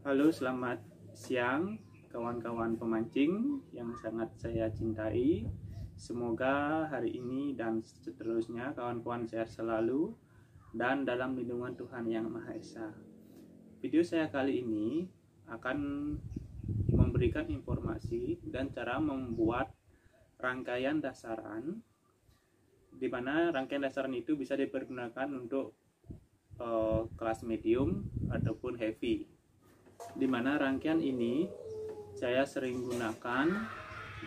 Halo, selamat siang kawan-kawan pemancing yang sangat saya cintai. Semoga hari ini dan seterusnya kawan-kawan sehat selalu dan dalam lindungan Tuhan Yang Maha Esa. Video saya kali ini akan memberikan informasi dan cara membuat rangkaian dasaran, di mana rangkaian dasaran itu bisa dipergunakan untuk kelas medium ataupun heavy. Di mana rangkaian ini saya sering gunakan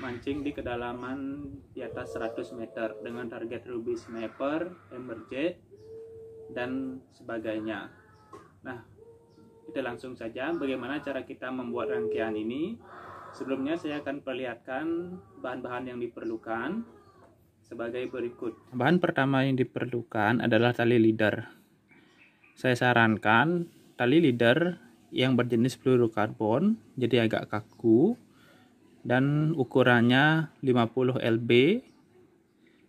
mancing di kedalaman di atas 100 meter dengan target ruby sniper, hammerjet, dan sebagainya. Nah, kita langsung saja bagaimana cara kita membuat rangkaian ini. Sebelumnya saya akan perlihatkan bahan-bahan yang diperlukan sebagai berikut. Bahan pertama yang diperlukan adalah tali leader. Saya sarankan tali leader yang berjenis fluorokarbon, jadi agak kaku, dan ukurannya 50 lb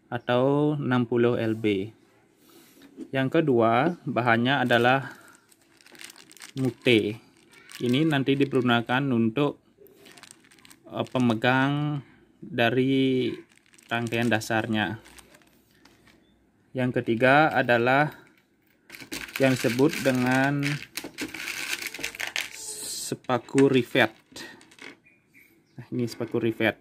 atau 60 lb. Yang kedua, bahannya adalah mute. Ini nanti digunakan untuk pemegang dari rangkaian dasarnya. Yang ketiga adalah yang disebut dengan sepaku rivet. Nah, ini sepaku rivet.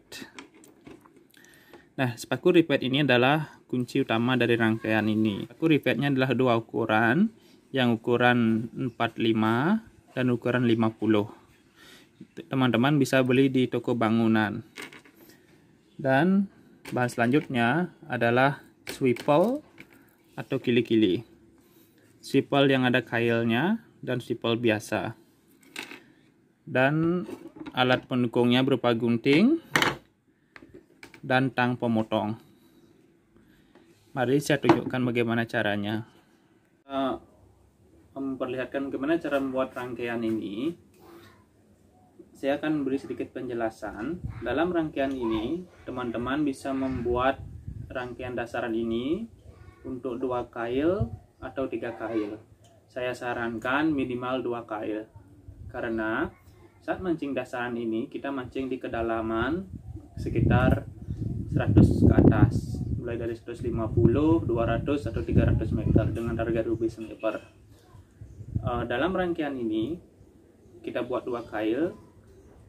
Nah, sepaku rivet ini adalah kunci utama dari rangkaian ini. Sepaku rivetnya adalah dua ukuran, yang ukuran 45 dan ukuran 50. Teman-teman bisa beli di toko bangunan. Dan bahan selanjutnya adalah swivel atau kili-kili. Swivel yang ada kailnya dan swivel biasa. Dan alat pendukungnya berupa gunting dan tang pemotong. Mari saya tunjukkan bagaimana caranya. Memperlihatkan bagaimana cara membuat rangkaian ini. Saya akan beri sedikit penjelasan. Dalam rangkaian ini, teman-teman bisa membuat rangkaian dasaran ini untuk 2 kail atau 3 kail. Saya sarankan minimal 2 kail. Karena saat mancing dasaran ini, kita mancing di kedalaman sekitar 100 ke atas, mulai dari 150, 200, atau 300 meter dengan target ruby sniper. Dalam rangkaian ini, kita buat 2 kail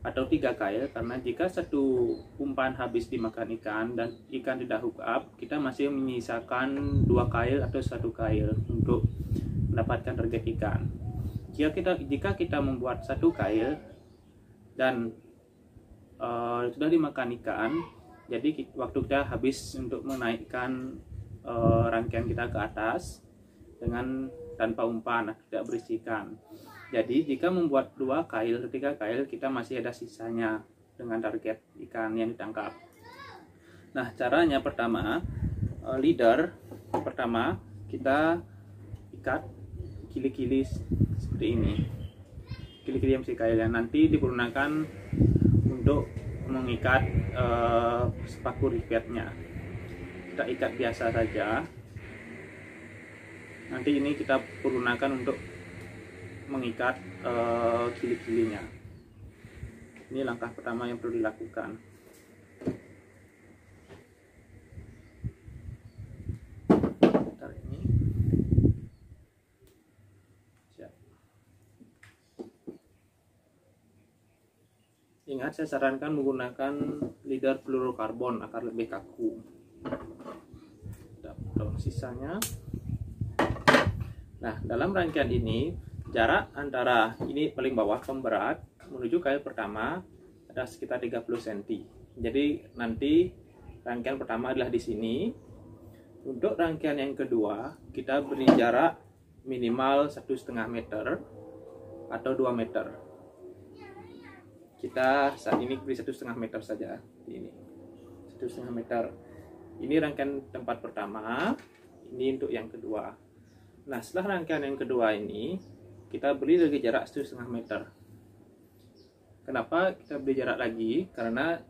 atau 3 kail, karena jika satu umpan habis dimakan ikan dan ikan tidak hook up, kita masih menyisakan 2 kail atau 1 kail untuk mendapatkan target ikan. Jika kita membuat 1 kail dan sudah dimakan ikan, jadi waktu kita habis untuk menaikkan rangkaian kita ke atas dengan tanpa umpan, tidak berisikan. Jadi jika membuat 2 kail atau 3 kail, kita masih ada sisanya dengan target ikan yang ditangkap. Nah, caranya pertama, leader pertama kita ikat kili-kili seperti ini. Kili-kili yang kail yang nanti digunakan untuk mengikat sepaku rivetnya. Kita ikat biasa saja. Nanti ini kita gunakan untuk mengikat kili-kilinya. Ini langkah pertama yang perlu dilakukan. Ingat, saya sarankan menggunakan leader fluorokarbon agar lebih kaku. Kita potong sisanya. Nah, dalam rangkaian ini, jarak antara ini paling bawah pemberat menuju kail pertama ada sekitar 30 cm. Jadi nanti rangkaian pertama adalah di sini. Untuk rangkaian yang kedua, kita beri jarak minimal 1,5 meter atau 2 meter. Kita saat ini beri 1,5 meter saja. Ini 1,5 meter. Ini rangkaian tempat pertama, ini untuk yang kedua. Nah, setelah rangkaian yang kedua ini, kita beri lagi jarak 1,5 meter. Kenapa kita beri jarak lagi? Karena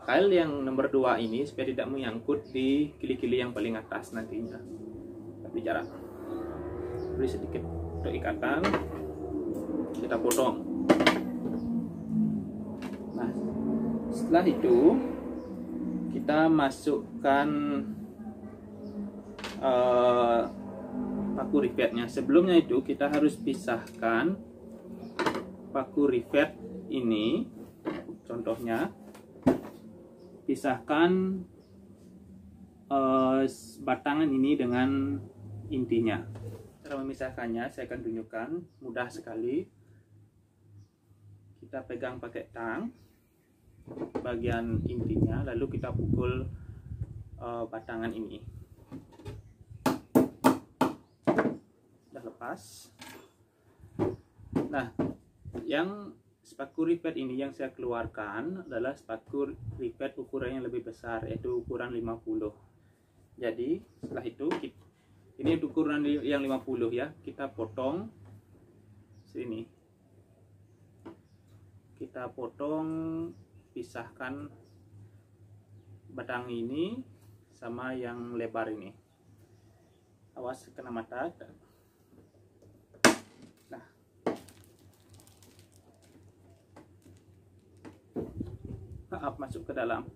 kail yang nomor 2 ini supaya tidak menyangkut di kili-kili yang paling atas nantinya. Beri jarak. Beri sedikit untuk ikatan. Kita potong. Setelah itu kita masukkan paku rivetnya. Sebelumnya itu kita harus pisahkan paku rivet ini. Contohnya, pisahkan batangan ini dengan intinya. Cara memisahkannya saya akan tunjukkan, mudah sekali. Kita pegang pakai tang bagian intinya, lalu kita pukul batangan ini. Sudah lepas. Nah, yang spaku rivet ini yang saya keluarkan adalah spaku rivet ukuran yang lebih besar, yaitu ukuran 50. Jadi setelah itu ini ukuran yang 50 ya, kita potong sini. Kita potong, pisahkan batang ini sama yang lebar ini. Awas kena mata. Nah, maaf, masuk ke dalam.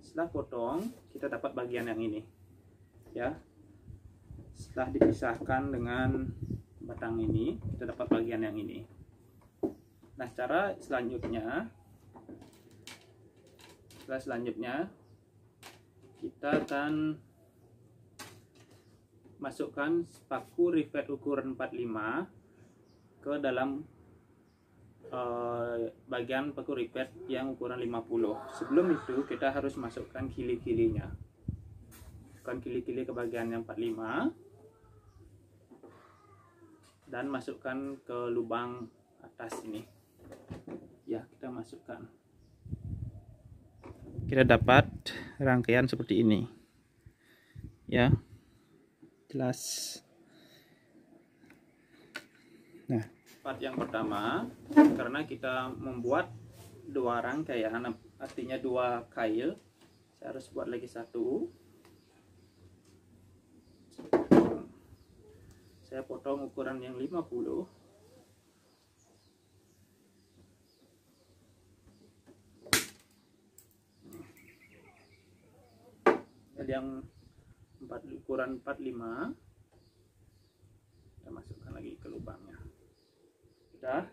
Setelah potong, kita dapat bagian yang ini ya. Setelah dipisahkan dengan batang ini, kita dapat bagian yang ini. Nah, cara selanjutnya, kita akan masukkan paku rivet ukuran 45 ke dalam bagian paku rivet yang ukuran 50. Sebelum itu kita harus masukkan kili-kilinya. Masukkan kili-kili ke bagian yang 45 dan masukkan ke lubang atas ini. Ya, kita masukkan. Kita dapat rangkaian seperti ini. Ya. Jelas. Nah, part yang pertama, karena kita membuat dua rangkaian, artinya dua kail, saya harus buat lagi satu. Saya potong ukuran yang 50. Jadi yang ukuran 45 kita masukkan lagi ke lubangnya. Sudah.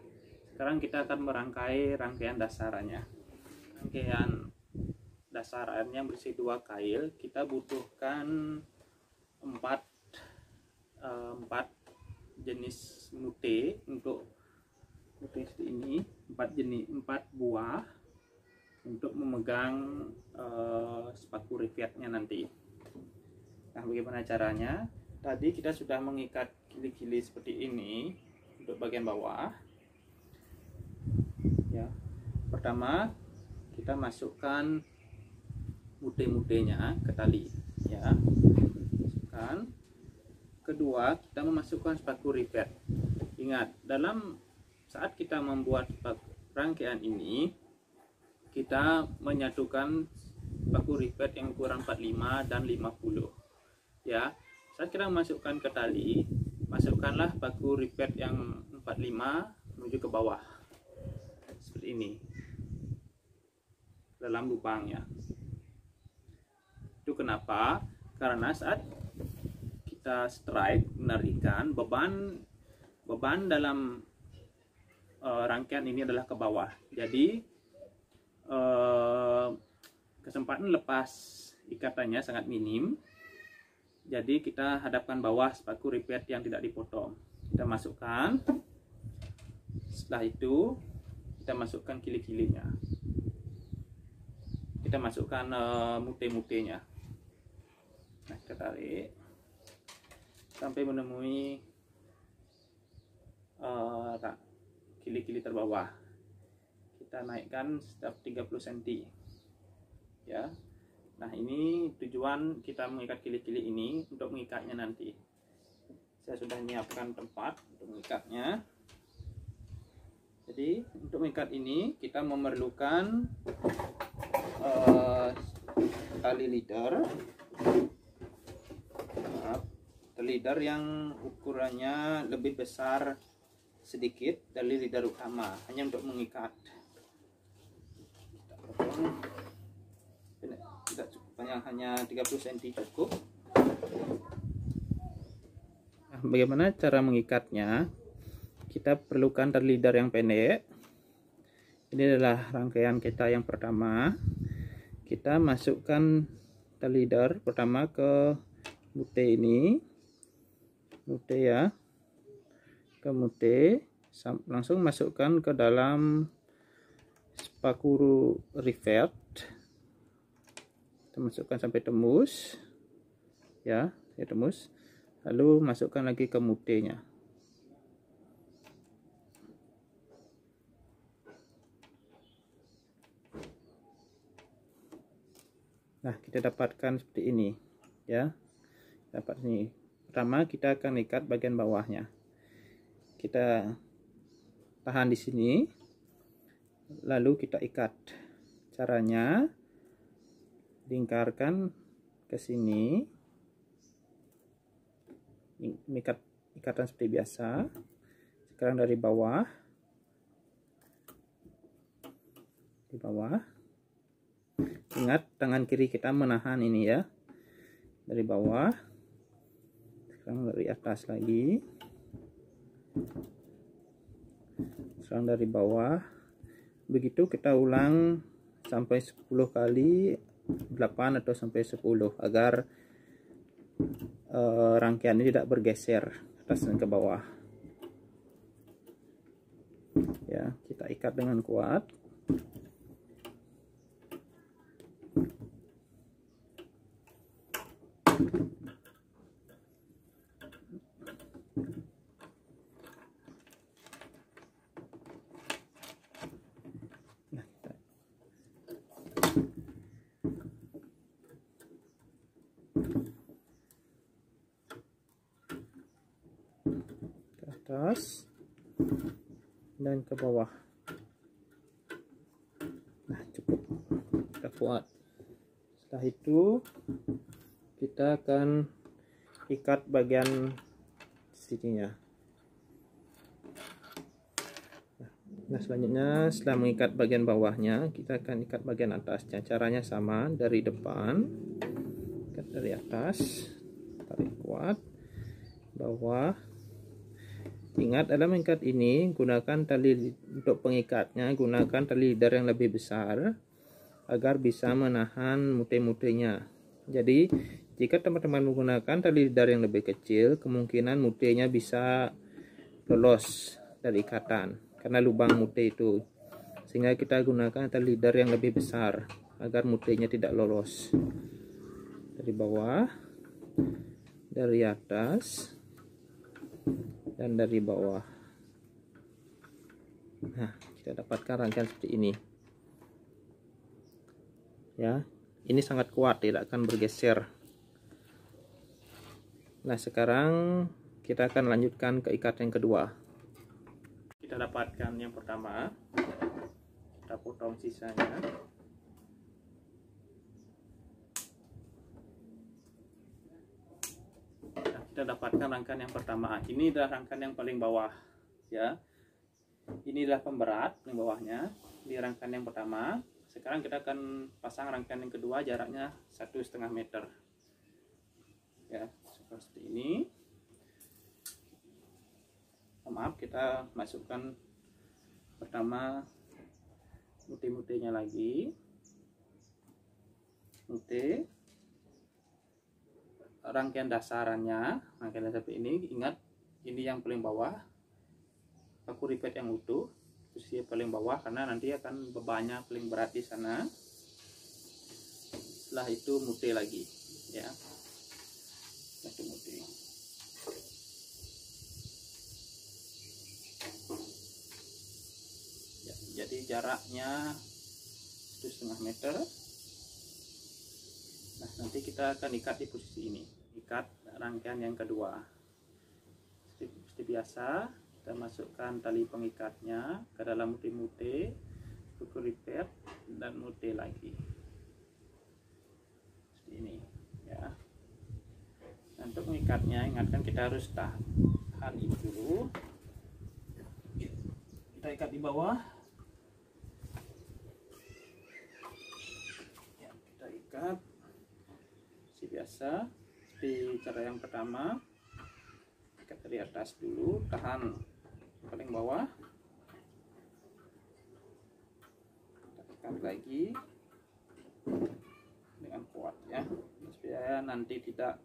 Sekarang kita akan merangkai rangkaian dasarannya. Rangkaian dasarannya berisi dua kail. Kita butuhkan 4 jenis mute. Untuk mute seperti ini, 4 buah untuk memegang spaku rivetnya nanti. Nah, bagaimana caranya? Tadi kita sudah mengikat kili-kili seperti ini untuk bagian bawah. Ya, pertama kita masukkan mute-mutenya ke tali. Ya, masukkan. Kedua, kita memasukkan spaku rivet. Ingat, dalam saat kita membuat rangkaian ini, kita menyatukan paku rivet yang ukuran 45 dan 50. Ya, saat kita memasukkan ke tali, masukkanlah paku rivet yang 45 menuju ke bawah. Seperti ini. Dalam lubangnya. Itu kenapa? Karena saat kita strike, menarikan, beban dalam rangkaian ini adalah ke bawah. Jadi kesempatan lepas ikatannya sangat minim. Jadi kita hadapkan bawah spaku rivet yang tidak dipotong. Kita masukkan. Setelah itu kita masukkan kili-kilinya. Kita masukkan mute-mutenya. Nah, kita tarik sampai menemui kili-kili terbawah. Kita naikkan setiap 30 cm. Ya. Nah, ini tujuan kita mengikat kili-kili ini untuk mengikatnya nanti. Saya sudah menyiapkan tempat untuk mengikatnya. Jadi, untuk mengikat ini kita memerlukan tali leader. Tali leader yang ukurannya lebih besar sedikit dari leader utama, hanya untuk mengikat. tidak cukup banyak, hanya 30 cm cukup. Nah, bagaimana cara mengikatnya? Kita perlukan tali leader yang pendek. Ini adalah rangkaian kita yang pertama. Kita masukkan tali leader pertama ke mute ini, mute ya, ke mute, langsung masukkan ke dalam spaku rivet. Kita masukkan sampai tembus ya, tembus, lalu masukkan lagi ke mutenya. Nah, kita dapatkan seperti ini ya, dapat ini. Pertama kita akan ikat bagian bawahnya, kita tahan di sini, lalu kita ikat. Caranya lingkarkan ke sini, ikatan seperti biasa. Sekarang dari bawah, di bawah. Ingat, tangan kiri kita menahan ini ya, dari bawah. Sekarang dari atas lagi, sekarang dari bawah. Begitu kita ulang sampai 10 kali, 8 atau sampai 10, agar rangkaian ini tidak bergeser atas dan ke bawah ya. Kita ikat dengan kuat. Ke atas dan ke bawah. Nah, cukup, kita kuat. Setelah itu kita akan ikat bagian sininya. Nah, selanjutnya setelah mengikat bagian bawahnya, kita akan ikat bagian atasnya. Caranya sama, dari depan, ikat dari atas, tarik kuat, bawah. Ingat, dalam mengikat ini gunakan tali untuk pengikatnya, gunakan tali leader yang lebih besar agar bisa menahan mute-mutenya. Jadi jika teman-teman menggunakan tali leader yang lebih kecil, kemungkinan mutenya bisa lolos dari ikatan karena lubang mute itu, sehingga kita gunakan tali leader yang lebih besar agar mutenya tidak lolos. Dari bawah, dari atas, dan dari bawah. Nah, kita dapatkan rangkaian seperti ini ya. Ini sangat kuat, tidak akan bergeser. Nah, sekarang kita akan lanjutkan ke ikat yang kedua. Kita dapatkan yang pertama, kita potong sisanya. Nah, kita dapatkan rangkaian yang pertama. Ini adalah rangkaian yang paling bawah ya. Ini adalah pemberat yang bawahnya di rangkaian yang pertama. Sekarang kita akan pasang rangkaian yang kedua, jaraknya 1,5 meter ya, seperti ini. Maaf, kita masukkan pertama mute-mutenya lagi, mute rangkaian dasarannya, rangkaian dasar seperti ini. Ingat, ini yang paling bawah, paku rivet yang utuh, posisi paling bawah karena nanti akan bebannya paling berat di sana. Setelah itu mute lagi ya, satu mute. Ya, jadi jaraknya 1,5 meter. Nah, nanti kita akan ikat di posisi ini, ikat rangkaian yang kedua. Seperti biasa, kita masukkan tali pengikatnya ke dalam mute-mute, paku rivet, dan mute lagi. Seperti ini ya. Nah, untuk mengikatnya, ingatkan kita harus tahan ini dulu. Kita ikat di bawah. biasa. Seperti cara yang pertama, ikat dari atas dulu, tahan paling bawah, tekan lagi dengan kuat ya, supaya nanti tidak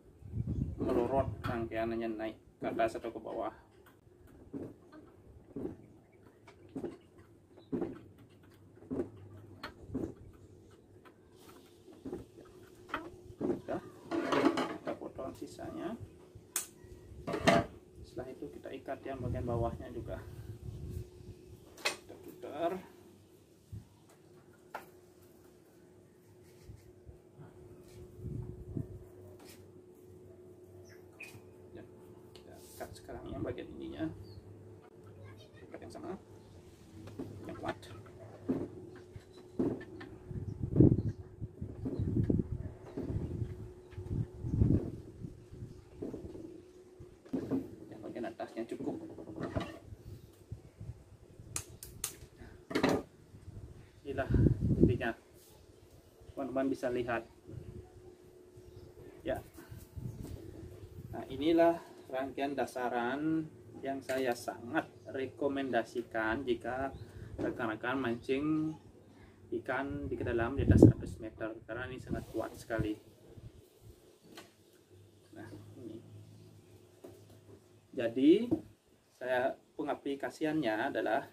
melorot rangkaiannya naik ke atas atau ke bawah. Sudah, kita potong sisanya. Setelah itu kita ikat yang bagian bawahnya juga, kita putar. Ya, kita ikat sekarang yang bagian ininya, ikat yang sama, yang kuat. Atasnya cukup. Inilah intinya, teman-teman bisa lihat ya. Nah, inilah rangkaian dasaran yang saya sangat rekomendasikan jika rekan-rekan mancing ikan di kedalaman di atas 100 meter, karena ini sangat kuat sekali. Jadi saya pengaplikasiannya adalah,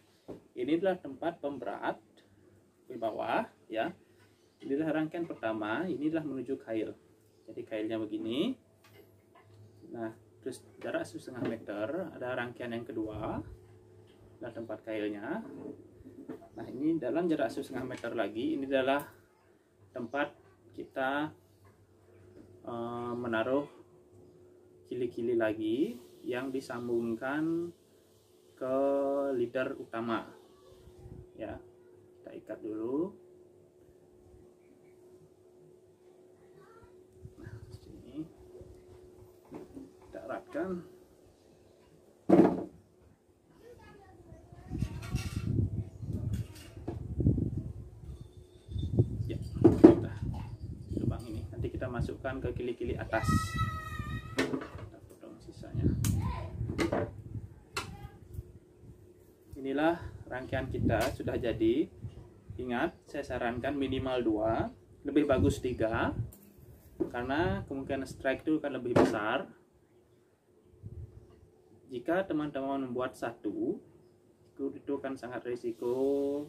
ini adalah tempat pemberat di bawah ya. Inilah rangkaian pertama, inilah menuju kail. Jadi kailnya begini. Nah, terus jarak 1,5 meter ada rangkaian yang kedua, adalah tempat kailnya. Nah, ini dalam jarak 1,5 meter lagi, ini adalah tempat kita menaruh kili-kili lagi yang disambungkan ke leader utama ya. Kita ikat dulu. Nah, sini kita eratkan. Ya, sudah lubang ini nanti kita masukkan ke kili-kili atas. Kita potong sisanya. Inilah rangkaian kita sudah jadi. Ingat, saya sarankan minimal 2, lebih bagus 3, karena kemungkinan strike itu akan lebih besar. Jika teman-teman membuat 1, itu akan sangat risiko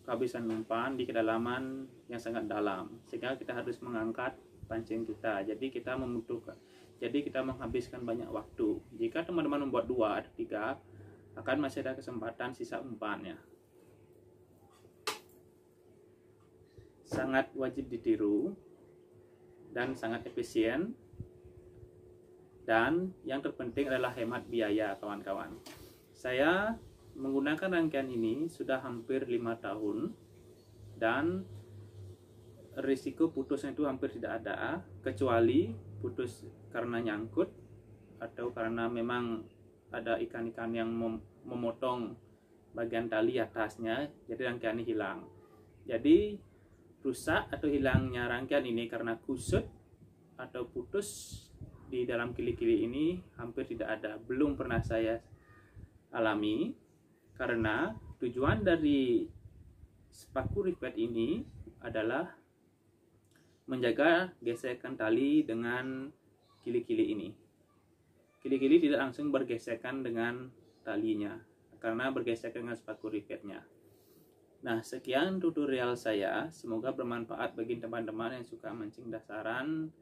kehabisan umpan di kedalaman yang sangat dalam, sehingga kita harus mengangkat pancing kita. Jadi kita menghabiskan banyak waktu. Jika teman-teman membuat 2 atau 3, akan masih ada kesempatan sisa umpannya. Sangat wajib ditiru dan sangat efisien, dan yang terpenting adalah hemat biaya, kawan-kawan. Saya menggunakan rangkaian ini sudah hampir 5 tahun, dan risiko putusnya itu hampir tidak ada, kecuali putus karena nyangkut atau karena memang ada ikan-ikan yang memotong bagian tali atasnya, jadi rangkaian ini hilang. Jadi rusak atau hilangnya rangkaian ini karena kusut atau putus di dalam kili-kili ini hampir tidak ada, belum pernah saya alami, karena tujuan dari spaku rivet ini adalah menjaga gesekan tali dengan kili-kili ini. Kili-kili tidak langsung bergesekan dengan talinya, karena bergesekan dengan spaku rivetnya. Nah, sekian tutorial saya. Semoga bermanfaat bagi teman-teman yang suka mancing dasaran,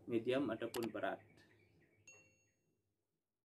medium ataupun berat.